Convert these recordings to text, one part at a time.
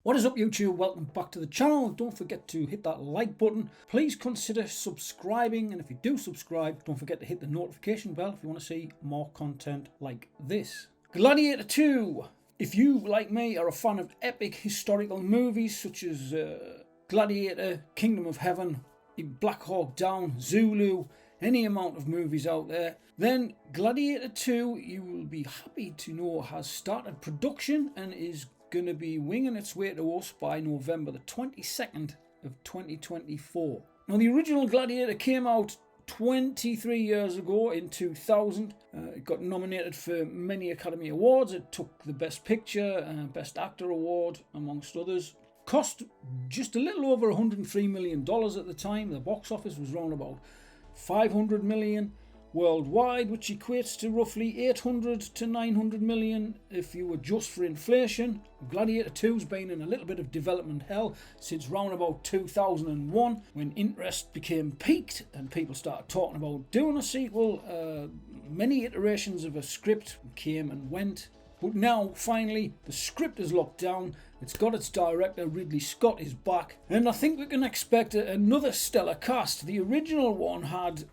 What is up, YouTube? Welcome back to the channel. Don't forget to hit that like button. Please consider subscribing, and if you do subscribe, don't forget to hit the notification bell if you want to see more content like this. Gladiator 2. If you, like me, are a fan of epic historical movies such as Gladiator, Kingdom of Heaven, Black Hawk Down, Zulu, any amount of movies out there, then Gladiator 2, you will be happy to know, has started production and is going to be winging its way to us by November the 22nd of 2024. Now, the original Gladiator came out 23 years ago in 2000. It got nominated for many Academy Awards. It took the Best Picture and Best Actor award, amongst others. Cost just a little over $103 million at the time. The box office was around about $500 million worldwide, which equates to roughly 800 to 900 million if you adjust for inflation. Gladiator 2's been in a little bit of development hell since round about 2001, when interest became peaked and people started talking about doing a sequel. Many iterations of a script came and went, but now finally the script is locked down. It's got its director, Ridley Scott, is back, and I think we can expect another stellar cast. The original one had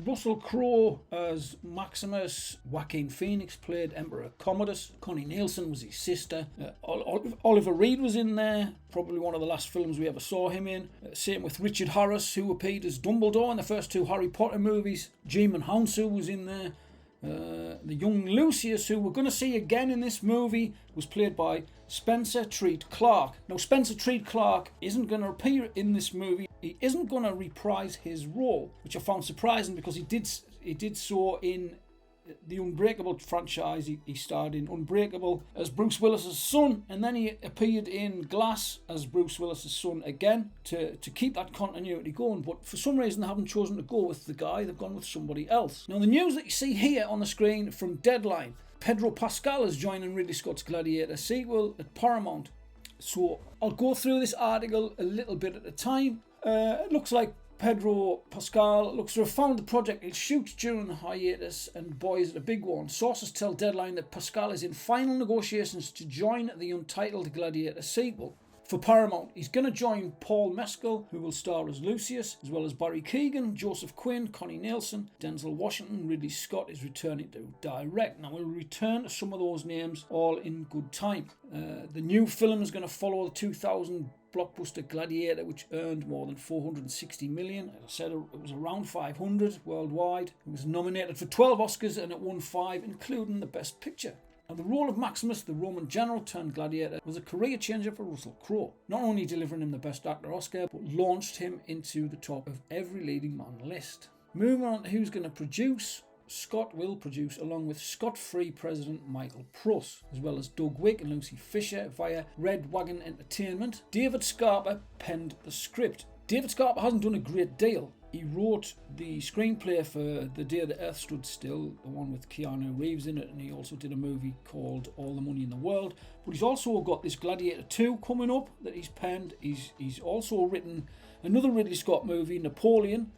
Russell Crowe as Maximus, Joaquin Phoenix played Emperor Commodus, Connie Nielsen was his sister, Oliver Reed was in there, probably one of the last films we ever saw him in. Same with Richard Harris, who appeared as Dumbledore in the first two Harry Potter movies. Jaimin Hounsou was in there. The young Lucius, who we're going to see again in this movie, was played by Spencer Treat Clark. Now, Spencer Treat Clark isn't going to appear in this movie. He isn't going to reprise his role, which I found surprising because he did so in the Unbreakable franchise. He starred in Unbreakable as Bruce Willis's son, and then he appeared in Glass as Bruce Willis's son again to keep that continuity going. But for some reason they haven't chosen to go with the guy. They've gone with somebody else. Now, the news that you see here on the screen from Deadline: Pedro Pascal is joining Ridley Scott's Gladiator sequel at Paramount. So I'll go through this article a little bit at a time. It looks like Pedro Pascal looks to have found the project he'll shoot during the hiatus, and boy is it a big one. Sources tell Deadline that Pascal is in final negotiations to join the untitled Gladiator sequel. For Paramount, he's going to join Paul Mescal, who will star as Lucius, as well as Barry Keoghan, Joseph Quinn, Connie Nielsen, Denzel Washington. Ridley Scott is returning to direct. Now, we'll return to some of those names all in good time. The new film is going to follow the 2000 blockbuster Gladiator, which earned more than 460 million. As I said, it was around 500 worldwide. It was nominated for 12 Oscars and it won 5, including the Best Picture. Now, the role of Maximus, the Roman general turned gladiator, was a career changer for Russell Crowe, not only delivering him the Best Actor Oscar, but launched him into the top of every leading man list. Moving on to who's going to produce. Scott will produce along with Scott-free president Michael Pruss, as well as Doug Wick and Lucy Fisher via Red Wagon Entertainment. David Scarpa penned the script. David Scarpa hasn't done a great deal. He wrote the screenplay for The Day the Earth Stood Still, the one with Keanu Reeves in it, and he also did a movie called All the Money in the World. But he's also got this Gladiator 2 coming up that he's penned. He's also written another Ridley Scott movie, Napoleon,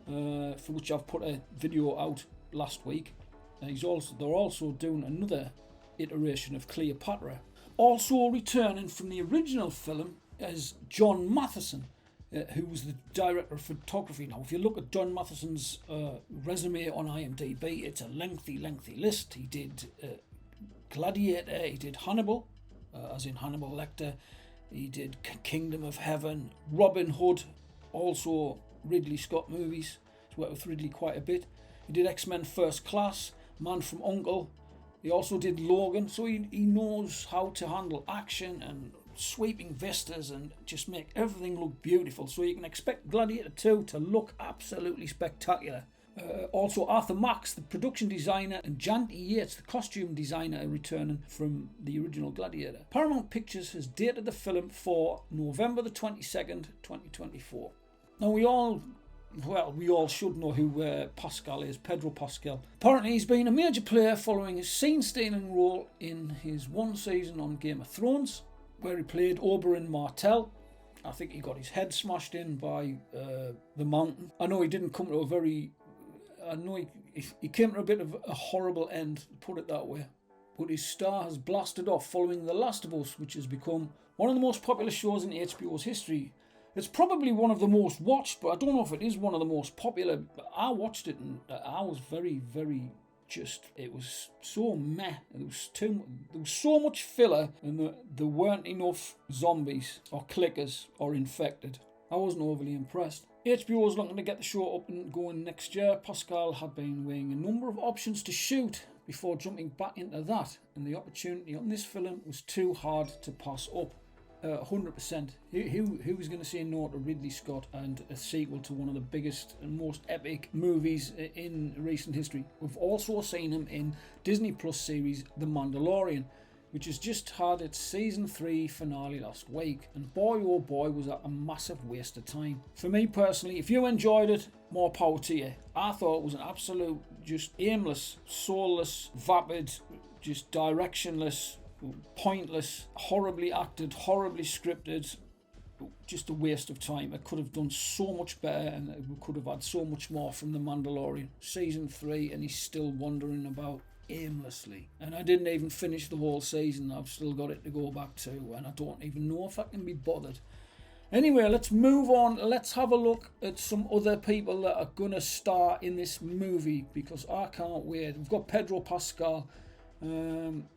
for which I've put a video out last week. They're also doing another iteration of Cleopatra. Also returning from the original film is John Matheson, who was the director of photography. Now, if you look at John Matheson's resume on IMDb, it's a lengthy list. He did Gladiator, he did Hannibal, as in Hannibal Lecter, he did Kingdom of Heaven, Robin Hood, also Ridley Scott movies. He's worked with Ridley quite a bit. He did X-Men First Class, Man from U.N.C.L.E. He also did Logan, so he knows how to handle action and sweeping vistas and just make everything look beautiful. So you can expect Gladiator 2 to look absolutely spectacular. Also, Arthur Max, the production designer, and Janty Yates, the costume designer, are returning from the original Gladiator. Paramount Pictures has dated the film for November the 22nd, 2024. Now, we all should know who Pascal is, Pedro Pascal. Apparently, he's been a major player following his scene-stealing role in his one season on Game of Thrones, where he played Oberyn Martell. I think he got his head smashed in by the mountain. I know he didn't come to he came to a bit of a horrible end, put it that way. but his star has blasted off following The Last of Us, which has become one of the most popular shows in HBO's history. It's probably one of the most watched, but I don't know if it is one of the most popular. I watched it and I was very, very it was so meh. There was so much filler, and there weren't enough zombies or clickers or infected. I wasn't overly impressed. HBO was looking to get the show up and going next year. Pascal had been weighing a number of options to shoot before jumping back into that, and the opportunity on this film was too hard to pass up. 100%. Who was going to say no to Ridley Scott and a sequel to one of the biggest and most epic movies in recent history? We've also seen him in Disney Plus series The Mandalorian, which has just had its season 3 finale last week, and boy oh boy was that a massive waste of time. For me personally, if you enjoyed it, more power to you. I thought it was an absolute, just aimless, soulless, vapid, just directionless, pointless, horribly acted, horribly scripted, just a waste of time. It could have done so much better, and we could have had so much more from The Mandalorian. Season 3 and he's still wandering about aimlessly, and I didn't even finish the whole season. I've still got it to go back to, and I don't even know if I can be bothered. Anyway, let's move on. Let's have a look at some other people that are gonna star in this movie, because I can't wait. We've got Pedro Pascal.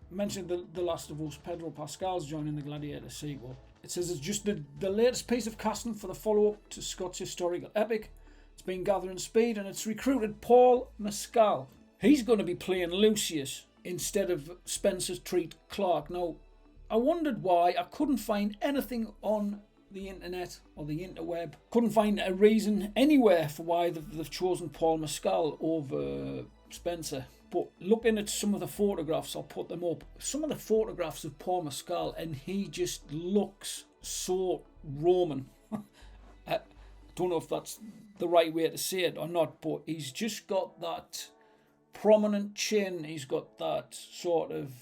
Mentioned the Last of Us. Pedro Pascal's joining the Gladiator sequel. It says it's just the latest piece of casting for the follow-up to Scott's historical epic. It's been gathering speed, and it's recruited Paul Mescal. He's going to be playing Lucius instead of Spencer Treat Clark. Now, I wondered why. I couldn't find anything on the internet or the interweb. Couldn't find a reason anywhere for why they've chosen Paul Mescal over Spencer. But looking at some of the photographs, I'll put them up. Some of the photographs of Paul Mescal, and he just looks so Roman. I don't know if that's the right way to say it or not, but he's just got that prominent chin. He's got that sort of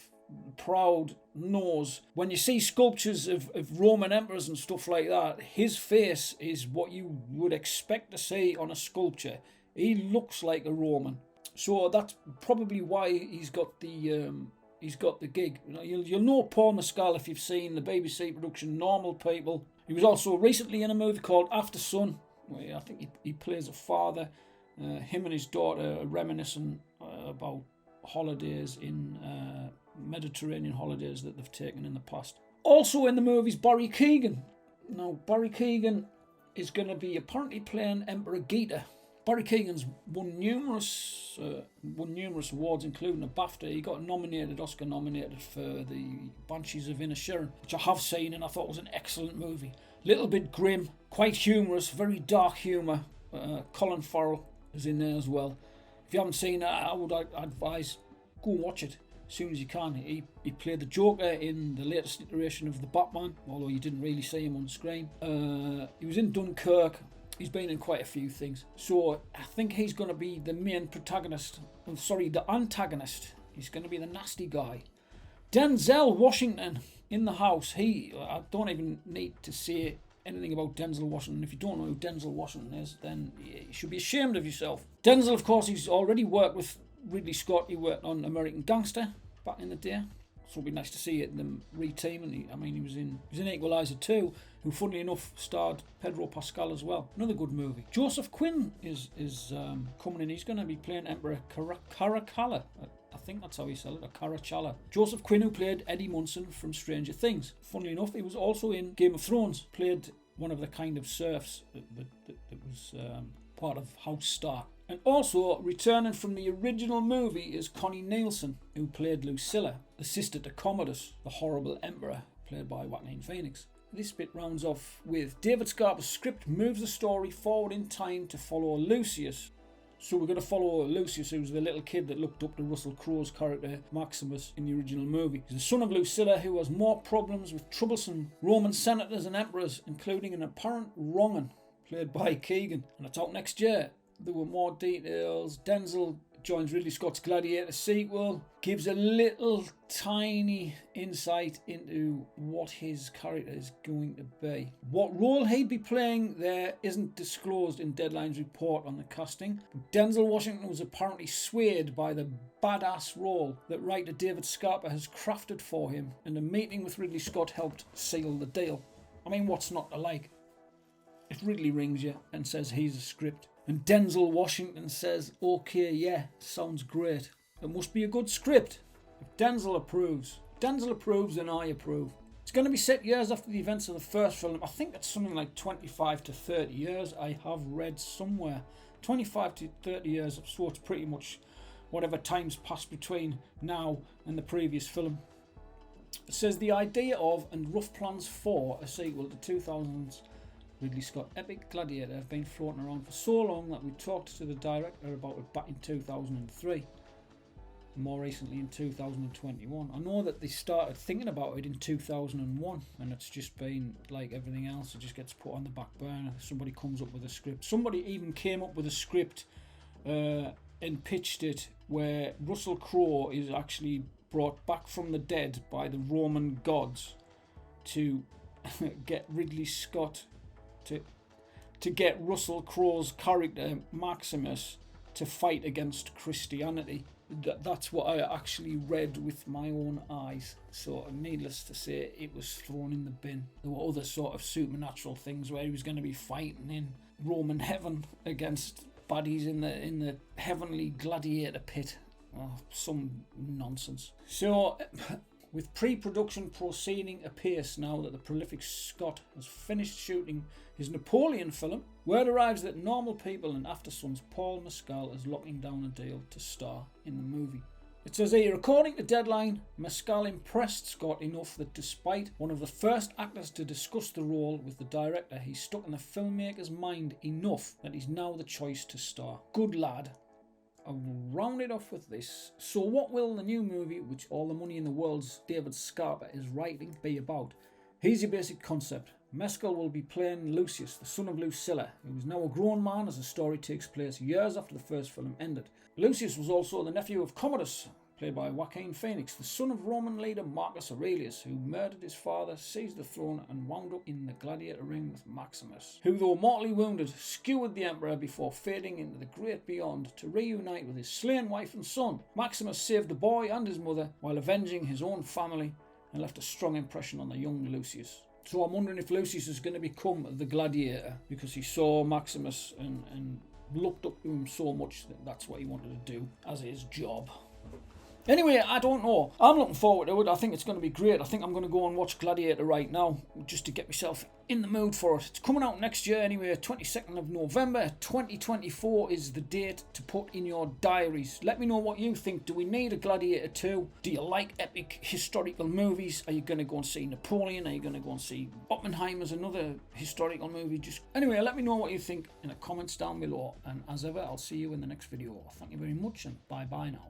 proud nose. When you see sculptures of Roman emperors and stuff like that, his face is what you would expect to see on a sculpture. He looks like a Roman. So that's probably why he's got the gig. You'll know Paul Mescal if you've seen the BBC production Normal People. He was also recently in a movie called After Sun, where I think he plays a father. Him and his daughter are reminiscing about holidays in Mediterranean holidays that they've taken in the past. Also in the movie's Barry Keoghan. Now, Barry Keoghan is going to be apparently playing Emperor Gita. Barry Keoghan's won numerous awards, including a BAFTA. He got Oscar nominated for the Banshees of Inisherin, which I have seen and I thought was an excellent movie. Little bit grim, quite humorous, very dark humour. Colin Farrell is in there as well. If you haven't seen it, I would advise go and watch it as soon as you can. He played the Joker in the latest iteration of the Batman, although you didn't really see him on screen. He was in Dunkirk. He's been in quite a few things. So I think he's going to be the main protagonist. The antagonist. He's going to be the nasty guy. Denzel Washington in the house. I don't even need to say anything about Denzel Washington. If you don't know who Denzel Washington is, then you should be ashamed of yourself. Denzel, of course, he's already worked with Ridley Scott. He worked on American Gangster back in the day. So it'd be nice to see them re-teaming. He was in Equalizer 2, who funnily enough starred Pedro Pascal as well. Another good movie. Joseph Quinn is coming in. He's going to be playing Emperor Caracalla. I think that's how he said it, or Caracalla. Joseph Quinn, who played Eddie Munson from Stranger Things. Funnily enough, he was also in Game of Thrones. Played one of the kind of serfs that was part of House Stark. And also, returning from the original movie is Connie Nielsen, who played Lucilla, the sister to Commodus, the horrible emperor, played by Joaquin Phoenix. This bit rounds off with David Scarpa's script moves the story forward in time to follow Lucius. So we're going to follow Lucius, who's the little kid that looked up to Russell Crowe's character Maximus in the original movie. He's the son of Lucilla, who has more problems with troublesome Roman senators and emperors, including an apparent wrong'un, played by Keoghan. And it's out next year. There were more details. Denzel joins Ridley Scott's Gladiator sequel, gives a little tiny insight into what his character is going to be. What role he'd be playing there isn't disclosed in Deadline's report on the casting. Denzel Washington was apparently swayed by the badass role that writer David Scarpa has crafted for him, and a meeting with Ridley Scott helped seal the deal. I mean, what's not to like? If Ridley rings you and says he's a script, and Denzel Washington says, okay, yeah, sounds great, it must be a good script. If Denzel approves, then I approve. It's going to be set years after the events of the first film. I think it's something like 25 to 30 years, I have read somewhere. 25 to 30 years, so it's pretty much whatever time's passed between now and the previous film. It says the idea of and rough plans for a sequel to 2000's Ridley Scott epic Gladiator have been floating around for so long that we talked to the director about it back in 2003. More recently in 2021. I know that they started thinking about it in 2001, and it's just been like everything else, it just gets put on the back burner. Somebody comes up with a script. Somebody even came up with a script and pitched it where Russell Crowe is actually brought back from the dead by the Roman gods to get Ridley Scott to get Russell Crowe's character Maximus to fight against Christianity. That's what I actually read with my own eyes. So needless to say, it was thrown in the bin. There were other sort of supernatural things where he was going to be fighting in Roman heaven against baddies in the heavenly gladiator pit. Oh, some nonsense. So with pre-production proceeding apace now that the prolific Scott has finished shooting his Napoleon film, word arrives that Normal People and Afterson's Paul Mescal is locking down a deal to star in the movie. It says here, according to Deadline, Mescal impressed Scott enough that despite one of the first actors to discuss the role with the director, he's stuck in the filmmaker's mind enough that he's now the choice to star. Good lad. I'll round it off with this. So what will the new movie, which all the money in the world's David Scarpa is writing, be about? Here's your basic concept. Mescal will be playing Lucius, the son of Lucilla, who is now a grown man as the story takes place years after the first film ended. Lucius was also the nephew of Commodus, played by Joaquin Phoenix, the son of Roman leader Marcus Aurelius, who murdered his father, seized the throne, and wound up in the gladiator ring with Maximus, who, though mortally wounded, skewered the emperor before fading into the great beyond to reunite with his slain wife and son. Maximus saved the boy and his mother while avenging his own family and left a strong impression on the young Lucius. So I'm wondering if Lucius is going to become the gladiator because he saw Maximus and looked up to him so much that that's what he wanted to do as his job. Anyway, I don't know. I'm looking forward to it. I think it's going to be great. I think I'm going to go and watch Gladiator right now just to get myself in the mood for it. It's coming out next year anyway, 22nd of November. 2024 is the date to put in your diaries. Let me know what you think. Do we need a Gladiator 2? Do you like epic historical movies? Are you going to go and see Napoleon? Are you going to go and see Oppenheimer's another historical movie? Anyway, let me know what you think in the comments down below. And as ever, I'll see you in the next video. Thank you very much and bye-bye now.